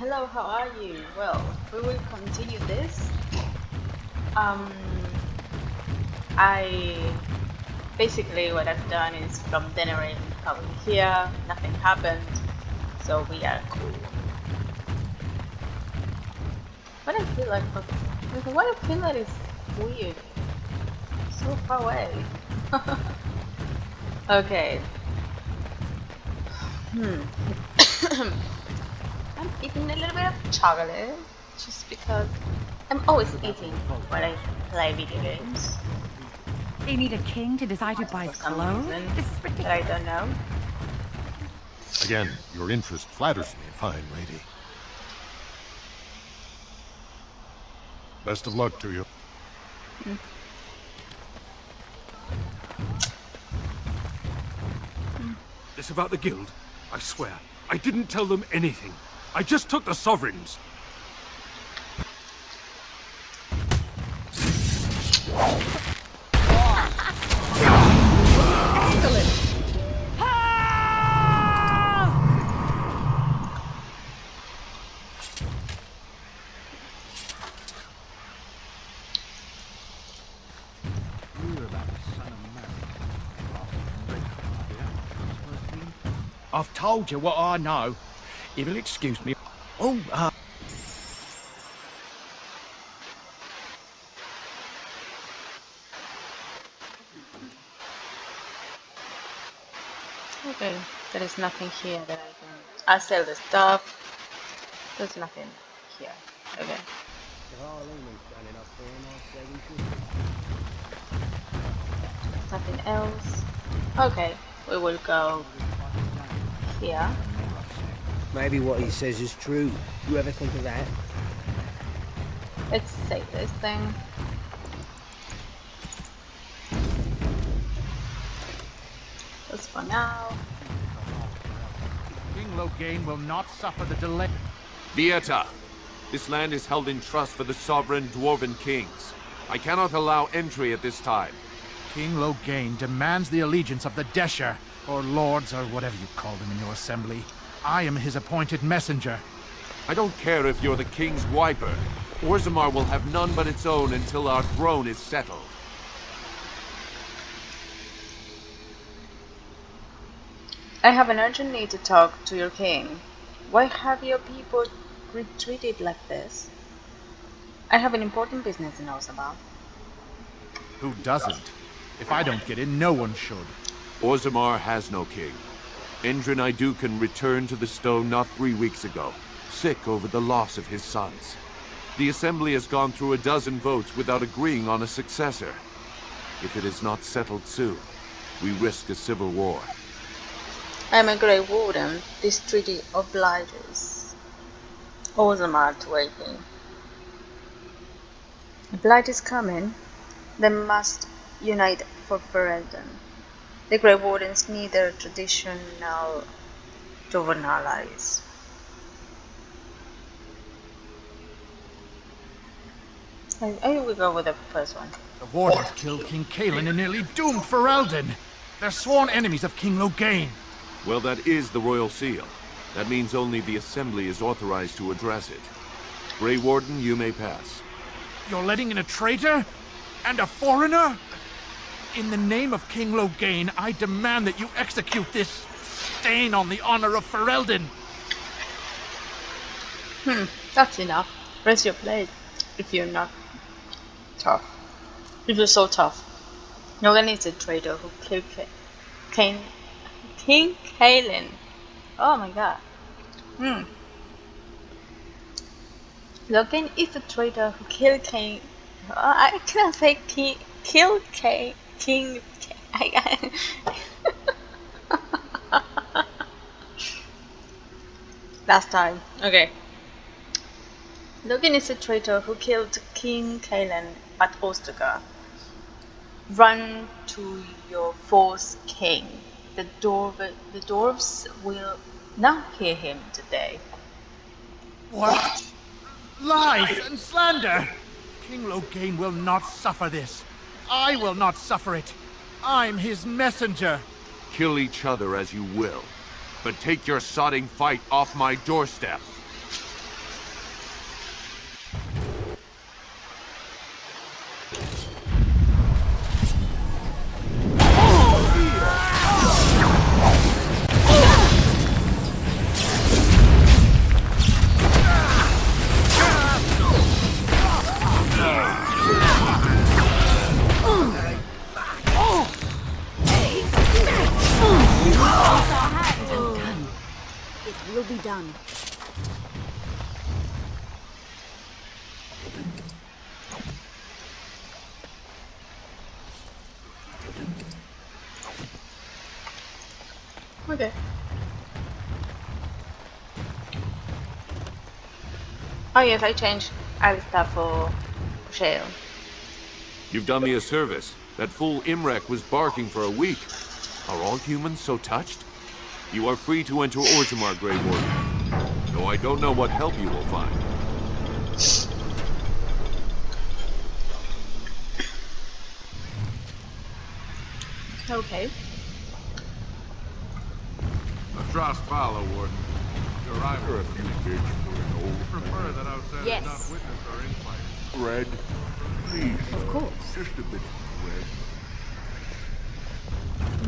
Hello, how are you? Well, we will continue this. Um, I basically what I've done is from Denerim coming here, nothing happened, so we are cool. But I feel like what I feel like is weird, so far away. Okay. I'm eating a little bit of chocolate just because I'm always eating when I play video games. They need a king to decide who For buys some clothes? reason This is that I ridiculous. don't know. Again, your interest flatters me, fine lady. Best of luck to you. This about the guild? I swear, I didn't tell them anything. I just took the sovereigns. I've told you what I know. If you'll excuse me. Oh, Okay, there is nothing here that I can. I sell the stuff. There's nothing here. Okay. Nothing else. Okay, we will go here. Maybe what he says is true. You ever think of that? Let's save this thing. Just for now. King Loghain will not suffer the delay. Vieta, this land is held in trust for the sovereign dwarven kings. I cannot allow entry at this time. King Loghain demands the allegiance of the Desher, or lords, or whatever you call them in your assembly. I am his appointed messenger. I don't care if you're the king's wiper. Orzammar will have none but its own until our throne is settled. I have an urgent need to talk to your king. Why have your people retreated like this? I have an important business in Orzammar. Who doesn't? If I don't get in, no one should. Orzammar has no king. Endrin Idukan returned to the stone not 3 weeks ago, sick over the loss of his sons. The assembly has gone through a dozen votes without agreeing on a successor. If it is not settled soon, we risk a civil war. I am a Grey Warden. This treaty obliges Orzammar to aid me. If light is coming, they must unite for Ferelden. The Grey Wardens need their traditional Dwarven allies. I will go with the first one. The wardens killed King Cailan and nearly doomed Ferelden. They're sworn enemies of King Loghain. Well, that is the royal seal. That means only the assembly is authorized to address it. Grey Warden, you may pass. You're letting in a traitor? And a foreigner? In the name of King Loghain, I demand that you execute this stain on the honor of Ferelden. That's enough. Raise your blade if you're not tough. If you're so tough. Logan is a traitor who killed King Cailan. Oh my god. Logan is a traitor who killed King. I cannot say killed King. Last time. Okay. Logan is a traitor who killed King Cailan at Ostagar. Run to your false king. The dwarves will not hear him today. What? Lies and slander! King Loghain will not suffer this. I will not suffer it. I'm his messenger. Kill each other as you will, but take your sodding fight off my doorstep. be done. Okay. Oh yes, I changed Alistair for Shale. You've done me a service. That fool Imrek was barking for a week. Are all humans so touched? You are free to enter Orzammar, Grey Warden. Though I don't know what help you will find. Okay. Atras Vala, Warden. Your arrival is prefer that outsiders Yes. not witness our infighting. Bread, please. Of course. Just a bit of bread.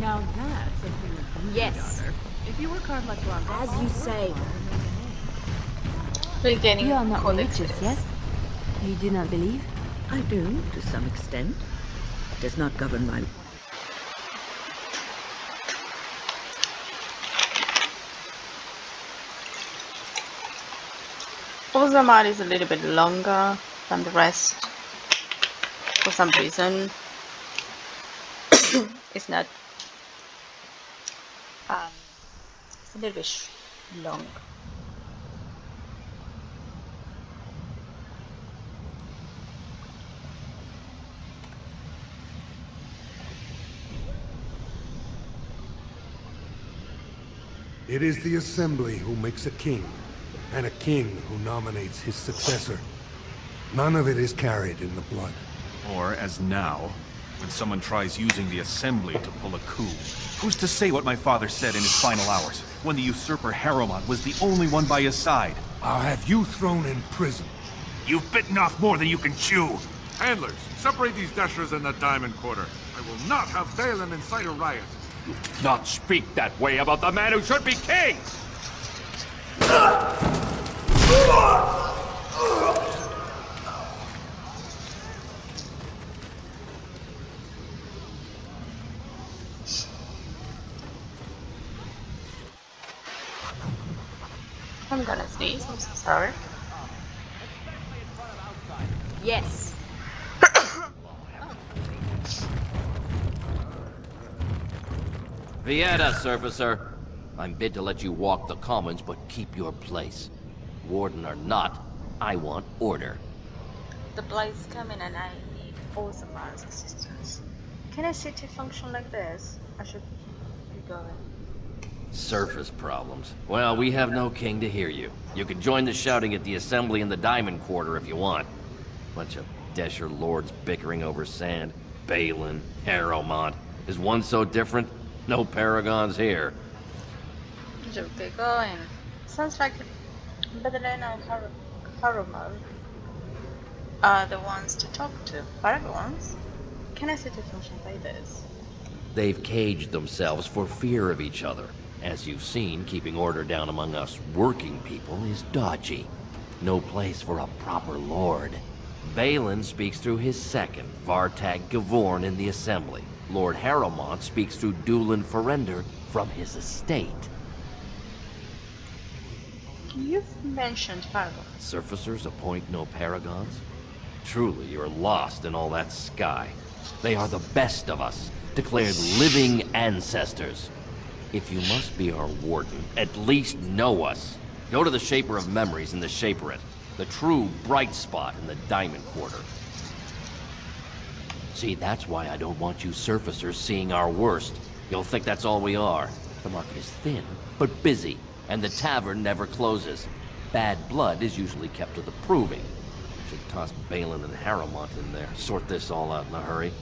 Now that's a thing of beauty, Yes. daughter. If you work hard like Blanca, As you say. Regaining You are not codex. religious, yes? You do not believe? I do, to some extent. It does not govern my... Orzammar is a little bit longer than the rest. For some reason, it's not. It's a little bit long. It is the Assembly who makes a king, and a king who nominates his successor. None of it is carried in the blood. Or, as now, when someone tries using the Assembly to pull a coup. Who's to say what my father said in his final hours, when the usurper Harrowmont was the only one by his side? I'll have you thrown in prison. You've bitten off more than you can chew! Handlers, separate these dashers in the Diamond Quarter. I will not have Balin incite a riot. Do not speak that way about the man who should be king! I'm gonna sneeze, I'm so sorry. Yes. Vieta, Surfacer. I'm bid to let you walk the commons, but keep your place. Warden or not, I want order. The Blight's coming and I need Orzammar's assistance. Can a city function like this? I should be going. Surface problems. Well, we have no king to hear you. You can join the shouting at the Assembly in the Diamond Quarter if you want. Bunch of Desher lords bickering over sand. Balin, Harrowmont. Is one so different? No paragons here. Should be going. Sounds like Bedalena and Harrowmont are the ones to talk to. Paragons? Can a city function like this? They've caged themselves for fear of each other. As you've seen, keeping order down among us working people is dodgy. No place for a proper lord. Balin speaks through his second, Vartag Gavorn, in the Assembly. Lord Harrowmont speaks through Dulin Ferender from his estate. You've mentioned Paragons. Surfacers appoint no paragons? Truly, you're lost in all that sky. They are the best of us, declared living ancestors. If you must be our warden, at least know us. Go to the Shaper of Memories in the Shaperate, the true bright spot in the Diamond Quarter. See, that's why I don't want you surfacers seeing our worst. You'll think that's all we are. The market is thin, but busy, and the tavern never closes. Bad blood is usually kept to the proving. Should toss Balin and Harrowmont in there, sort this all out in a hurry.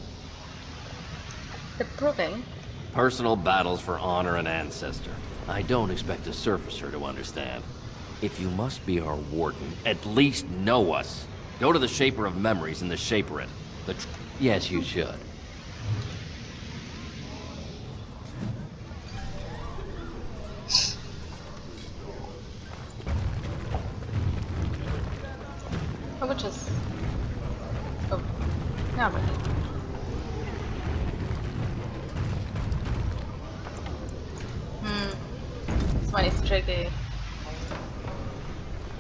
The proving? Personal battles for honor and ancestor. I don't expect a surfacer to understand. If you must be our warden, at least know us. Go to the Shaper of Memories in the Shaperate. Yes, you should. I would just... Oh, not really. This one is tricky.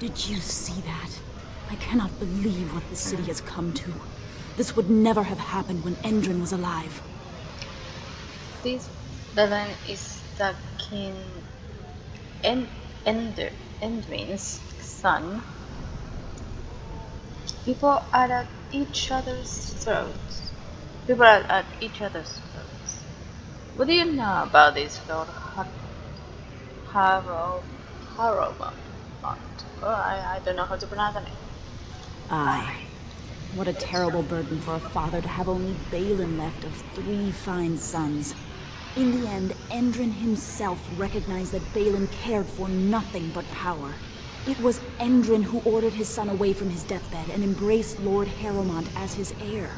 Did you see that? I cannot believe what the city has come to. This would never have happened when Endrin was alive. This Balin is the King Endrin's son. People are at each other's throats. What do you know about this Lord Harrowmont? Oh, I don't know how to pronounce the name. Aye. What a terrible burden for a father to have only Balin left of 3 fine sons. In the end, Endrin himself recognized that Balin cared for nothing but power. It was Endrin who ordered his son away from his deathbed and embraced Lord Harrowmont as his heir.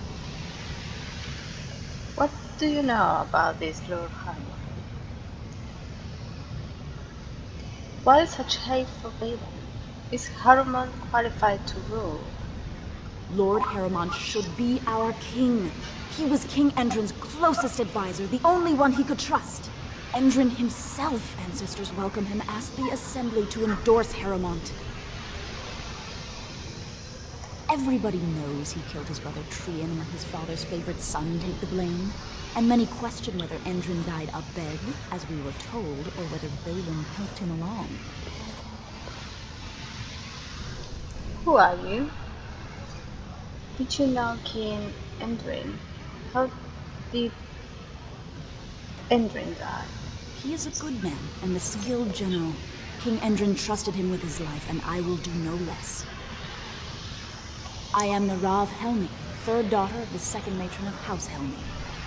What do you know about this Lord Harrowmont? Why such hate for Balin? Is Harrowmont qualified to rule? Lord Harrowmont should be our king. He was King Endrin's closest advisor, the only one he could trust. Endrin himself, ancestors welcome him, asked the Assembly to endorse Harrowmont. Everybody knows he killed his brother Trian and let his father's favorite son take the blame. And many question whether Endrin died abed, as we were told, or whether Balin helped him along. Who are you? Did you know King Endrin? How did Endrin die? He is a good man and a skilled general. King Endrin trusted him with his life, and I will do no less. I am Narav Helmi, 3rd daughter of the 2nd matron of House Helmi.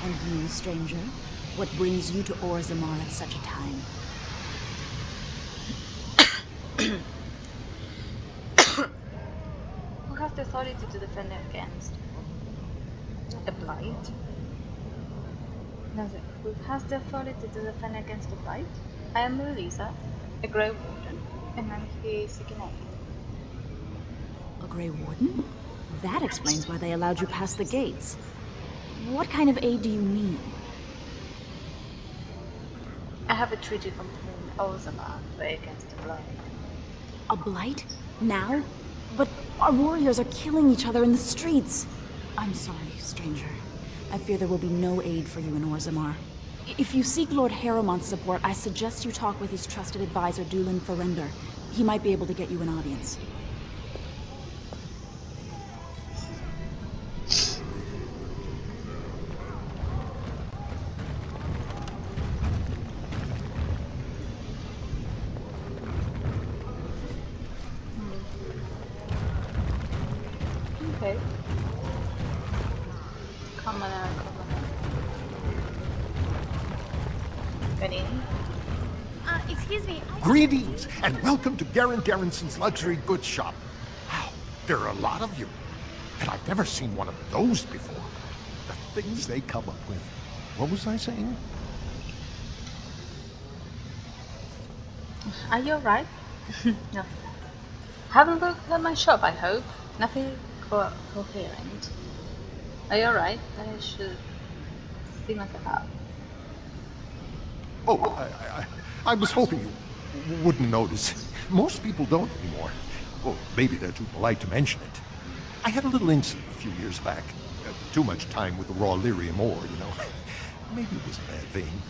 And you, stranger, what brings you to Orzammar at such a time? Who has the authority to defend against a blight? Who has the authority to defend against a blight? I am Melissa, a Grey Warden, and I'm here seeking aid. A Grey Warden? That explains why they allowed you past the gates. What kind of aid do you need? I have a treaty from Queen Orzammar to fight against the blight. A blight? Now? But our warriors are killing each other in the streets. I'm sorry, stranger. I fear there will be no aid for you in Orzammar. If you seek Lord Harrowmont's support, I suggest you talk with his trusted advisor, Dulin Ferender. He might be able to get you an audience. Okay. Come on. Get in. Excuse me. Greetings, and welcome to Garen Garrison's luxury goods shop. Wow, there are a lot of you. And I've never seen one of those before. The things they come up with. What was I saying? Are you alright? No. Have a look at my shop, I hope. Nothing coherent. Are you alright? I should see myself out. Oh, I was hoping you wouldn't notice. Most people don't anymore. Well, maybe they're too polite to mention it. I had a little incident a few years back. Too much time with the raw lyrium ore, you know. Maybe it was a bad thing.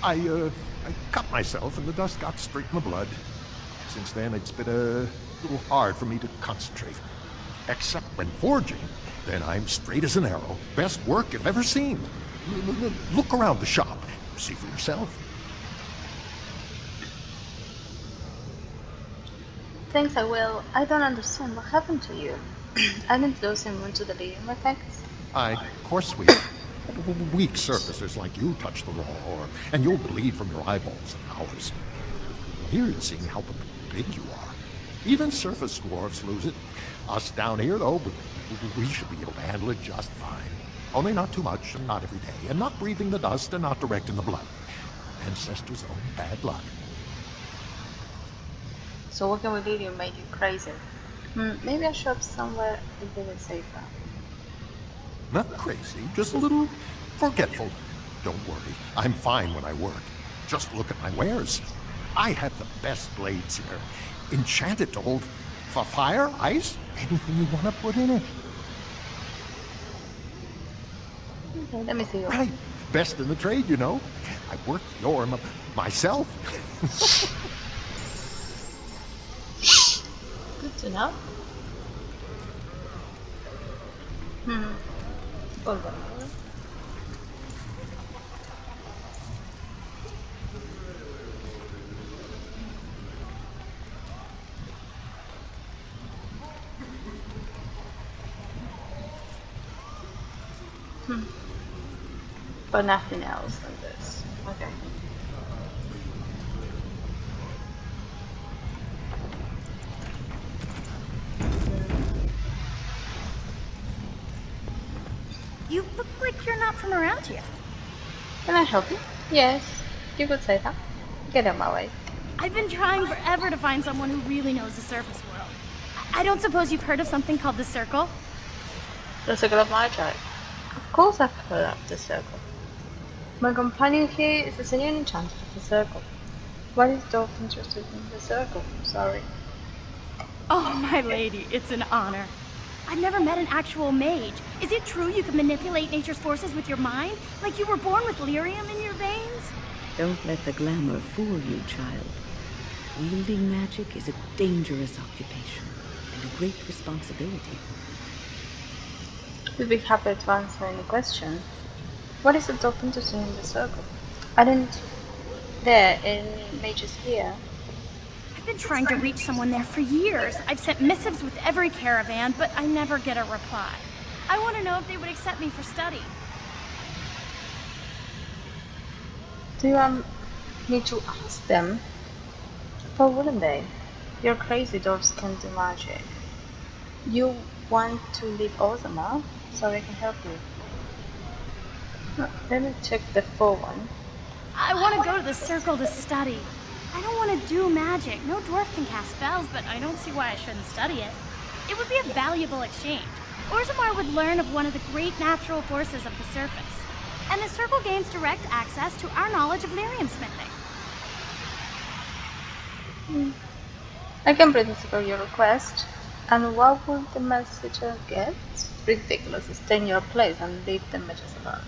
I cut myself and the dust got straight in the blood. Since then, it's been a little hard for me to concentrate. Except when forging, then I'm straight as an arrow. Best work you've ever seen. Look around the shop. See for yourself. Thanks, I will. I don't understand what happened to you. Aren't those immune to the lyrium effects? Of course we are. Weak surfacers like you touch the raw ore, and you'll bleed from your eyeballs in hours. Here, seeing how big you are. Even surface dwarves lose it. Us down here, though, we should be able to handle it just fine. Only not too much, and not every day, and not breathing the dust, and not direct in the blood. Ancestors' own bad luck. So working with lyrium made you crazy. Maybe I should have somewhere a bit safer. Not crazy, just a little forgetful. Don't worry, I'm fine when I work. Just look at my wares. I have the best blades here, enchanted to hold Fire, ice, anything you want to put in it. Okay, let me see. Right. Best in the trade, you know. I worked the ore myself. Good to know. Hold on. But nothing else than this. Okay. You look like you're not from around here. Can I help you? Yes, you could say that. Get out my way. I've been trying forever to find someone who really knows the surface world. I don't suppose you've heard of something called the Circle? The Circle of my tribe. Of course I've heard of the Circle. My companion here is a senior enchanter of the Circle. Why is Dolph interested in the Circle? Sorry. Oh, my lady, it's an honor. I've never met an actual mage. Is it true you can manipulate nature's forces with your mind? Like you were born with lyrium in your veins? Don't let the glamour fool you, child. Wielding magic is a dangerous occupation and a great responsibility. We'd be happy to answer any question. What is the Dolph interested in the Circle? I didn't there any mages here. I've been trying to reach someone there for years. I've sent missives with every caravan, but I never get a reply. I want to know if they would accept me for study. Do you need to ask them? Why wouldn't they? You're crazy, dwarves can't do magic. You want to leave Ozama, so I can help you. Let me check the full one. I want to go to the Circle to study. I don't want to do magic. No dwarf can cast spells, but I don't see why I shouldn't study it. It would be a valuable exchange. Orzammar would learn of one of the great natural forces of the surface. And the Circle gains direct access to our knowledge of lyrium smithing. I can print your request. And what would the messenger get? Ridiculous. Stay in your place and leave the messages alone.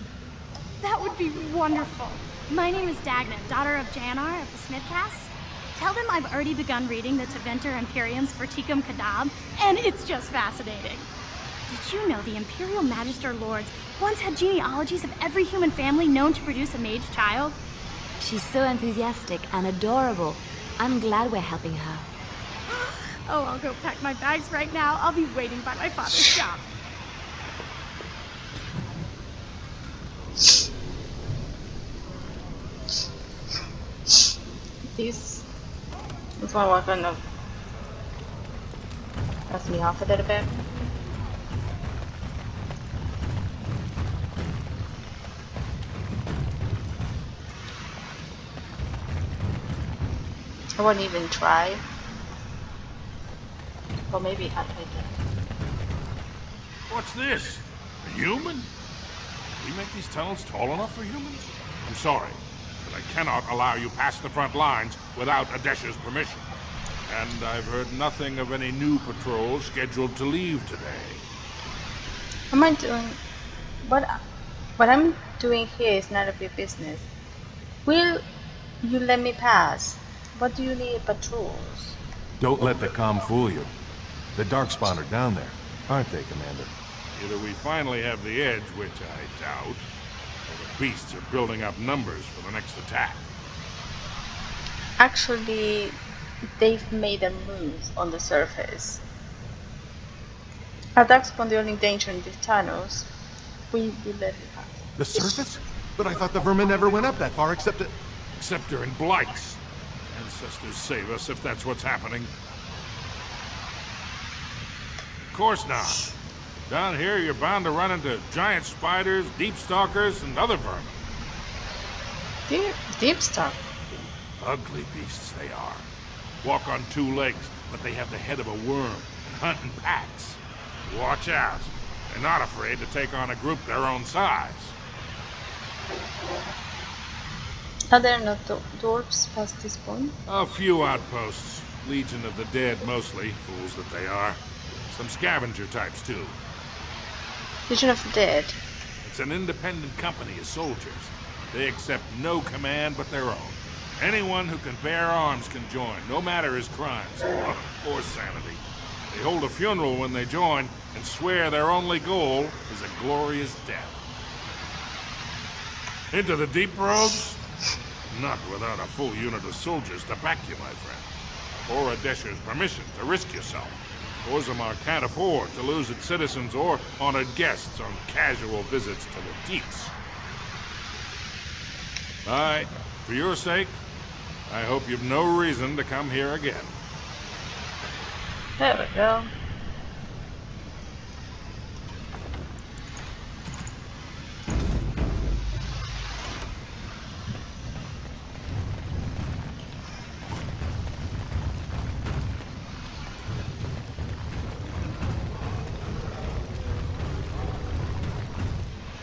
That would be wonderful. My name is Dagna, daughter of Janar of the Smithcast. Tell them I've already begun reading the Tevinter Imperiums for Tikum Kadab, and it's just fascinating. Did you know the Imperial Magister Lords once had genealogies of every human family known to produce a mage child? She's so enthusiastic and adorable. I'm glad we're helping her. Oh, I'll go pack my bags right now. I'll be waiting by my father's shop. This one was kind of throws me off a little bit. I won't even try. Or maybe I did. What's this? A human? Did we make these tunnels tall enough for humans? I'm sorry, but I cannot allow you past the front lines without Adesha's permission. And I've heard nothing of any new patrols scheduled to leave today. Am I doing... What I'm doing here is none of your business. Will you let me pass? What do you need patrols? Don't let the comm fool you. The Darkspawn are down there, aren't they, Commander? Either we finally have the edge, which I doubt, or the beasts are building up numbers for the next attack. Actually, they've made a move on the surface. Attacks upon the only danger in these tunnels. We will let you pass. The surface? But I thought the vermin never went up that far except during Blights. Ancestors save us if that's what's happening. Of course not. Down here you're bound to run into giant spiders, deep stalkers, and other vermin. Deep stalker? Ugly beasts they are. Walk on two legs, but they have the head of a worm and hunt in packs. Watch out. They're not afraid to take on a group their own size. Are there no dwarves past this point? A few outposts. Legion of the Dead mostly, fools that they are. Some scavenger types too. Legion of the Dead. It's an independent company of soldiers. They accept no command but their own. Anyone who can bear arms can join, no matter his crimes or sanity. They hold a funeral when they join and swear their only goal is a glorious death. Into the deep roads? Not without a full unit of soldiers to back you, my friend. Or Adesher's permission to risk yourself. Orzammar can't afford to lose its citizens or honored guests on casual visits to the deeps. For your sake, I hope you've no reason to come here again. There we go.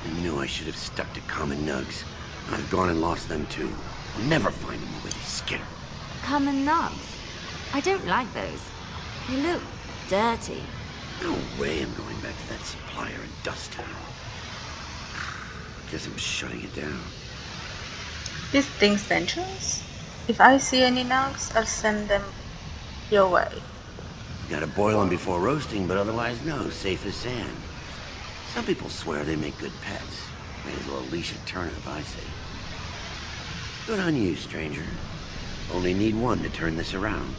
I knew I should have stuck to common nugs. I've gone and lost them too. I'll never find them where they skitter. Common nugs? I don't like those. They look dirty. No way I'm going back to that supplier in Dust Town. Guess I'm shutting it down. This thing's dangerous. If I see any nugs, I'll send them your way. You gotta boil them before roasting, but otherwise no, safe as sand. Some people swear they make good pets. May as well leash a turnip, I say. Good on you, stranger. Only need one to turn this around.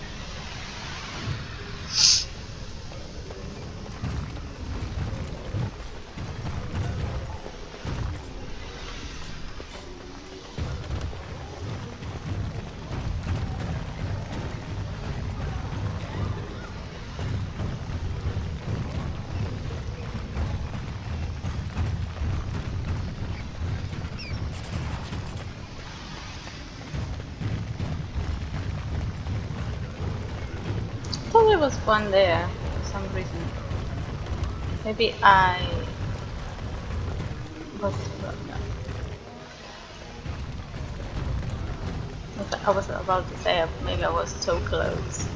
There was one there for some reason. Maybe I was I was about to say maybe I was so close.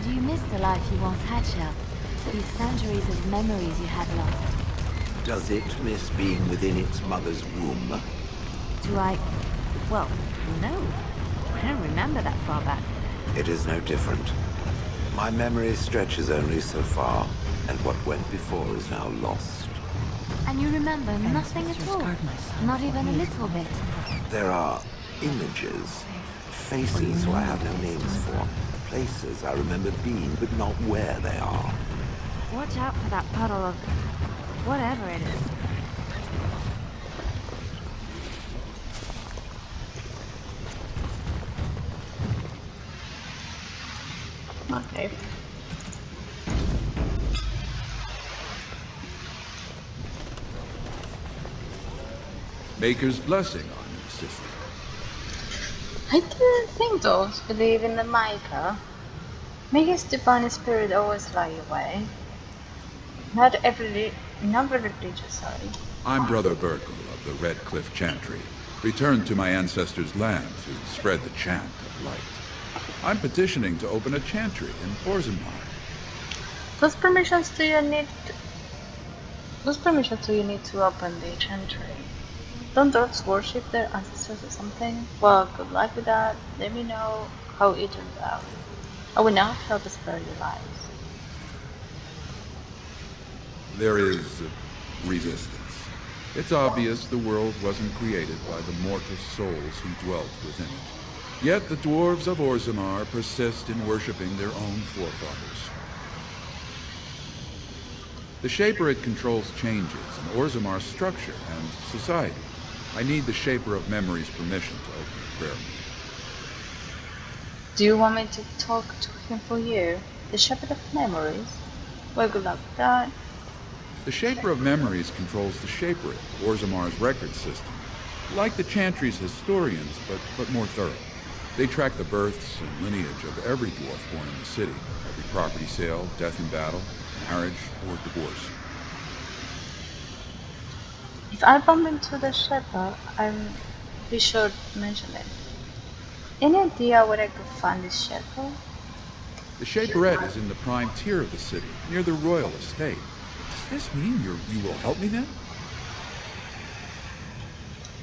Do you miss the life you once had, Shell? These centuries of memories you had lost. Does it miss being within its mother's womb? Do I... well, no. I don't remember that far back. It is no different. My memory stretches only so far, and what went before is now lost. And you remember nothing at all? Not even a little bit? There are images, faces who I have no names for, places I remember being, but not where they are. Watch out for that puddle of... whatever it is. Okay. Maker's blessing on you, sister. I didn't think those believe in the Maker. Maker's divine spirit always lie away. Not religious, sorry. I'm Brother Burkle of the Red Cliff Chantry, returned to my ancestors' land to spread the chant of light. I'm petitioning to open a chantry in Orzammar. Whose permissions do you need to open the chantry? Don't dwarves worship their ancestors or something? Well, good luck with that. Let me know how it turns out. I will now help us spare your lives. There is resistance. It's obvious the world wasn't created by the mortal souls who dwelt within it. Yet the dwarves of Orzammar persist in worshipping their own forefathers. The Shaperid controls changes in Orzammar's structure and society. I need the Shaper of Memory's permission to open a prayer meeting. Do you want me to talk to him for you? The Shepherd of Memories? Well, good luck with that. The Shaper of Memories controls the Shaperid, Orzammar's record system. Like the Chantry's historians, but more thorough. They track the births and lineage of every dwarf born in the city, every property sale, death in battle, marriage or divorce. If I bump into the shepherd, I'll be sure to mention it. Any idea where I could find this shepherd? The Shaperette is in the prime tier of the city, near the royal estate. Does this mean you will help me then?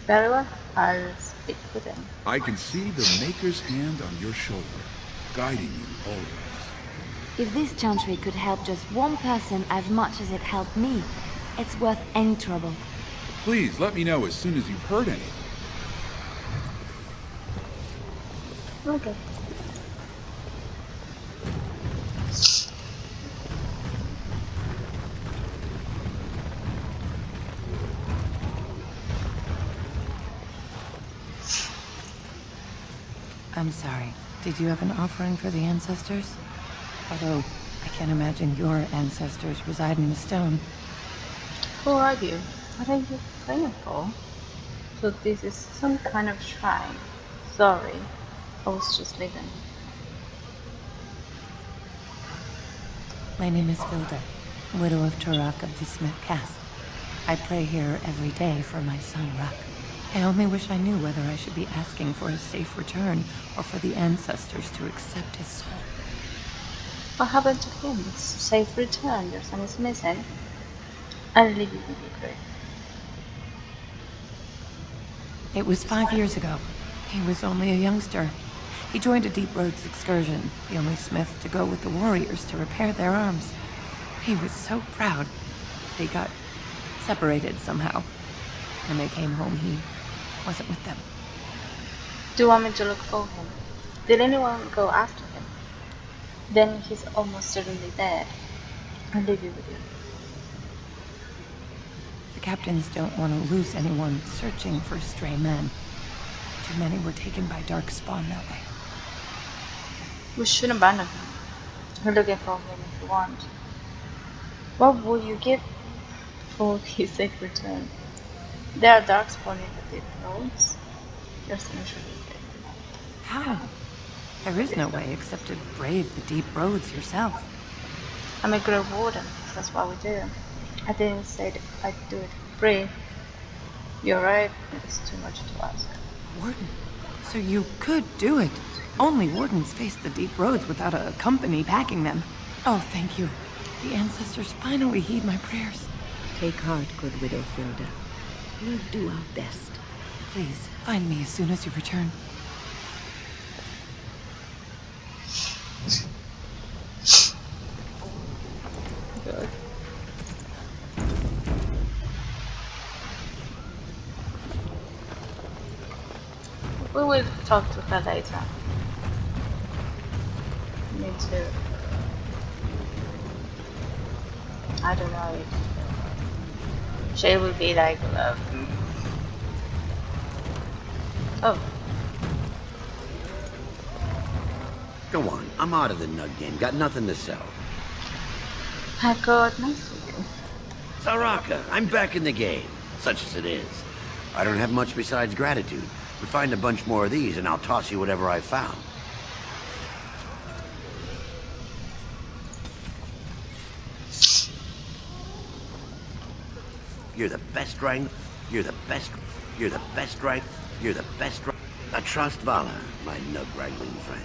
Very well, I'll speak with him. I can see the Maker's hand on your shoulder, guiding you always. If this chantry could help just one person as much as it helped me, it's worth any trouble. Please let me know as soon as you've heard anything. Okay. I'm sorry. Did you have an offering for the ancestors? Although, I can't imagine your ancestors reside in the stone. Who are you? What are you praying for? So this is some kind of shrine. Sorry, I was just leaving. My name is Vilda, widow of Turok of the Smith Cast. I pray here every day for my son, Ruck. I only wish I knew whether I should be asking for his safe return or for the ancestors to accept his soul. What happened to him? Safe return. Your son is missing. I'll leave you with your grief. It was 5 years ago. He was only a youngster. He joined a Deep Roads excursion, the only smith to go with the warriors to repair their arms. He was so proud. They got separated somehow. When they came home, he wasn't with them. Do you want me to look for him? Did anyone go after him? Then he's almost certainly dead. I'll leave you with you. The captains don't want to lose anyone searching for stray men. Too many were taken by Dark Spawn that way. We shouldn't abandon him. We're looking for him if you want. What would you give for his safe return? There are dark spawn in the Deep Roads. Your son should be dead. How? There is no way except to brave the Deep Roads yourself. I'm a Grove Warden. That's what we do. I didn't say that I'd do it for free. You're right. It's too much to ask. Warden? So you could do it. Only wardens face the Deep Roads without a company backing them. Oh, thank you. The ancestors finally heed my prayers. Take heart, good Widow Vilda. We'll do our best. Please, find me as soon as you return. Good. We will talk to her later. Me too. I don't know if she will be like, oh. Go on, I'm out of the nug game. Got nothing to sell. I got nice for you. Saraka, I'm back in the game, such as it is. I don't have much besides gratitude, but find a bunch more of these and I'll toss you whatever I found. You're the best right. You're the best. You're the best right. You're the best right. I trust Vala, my nug wrangling friend.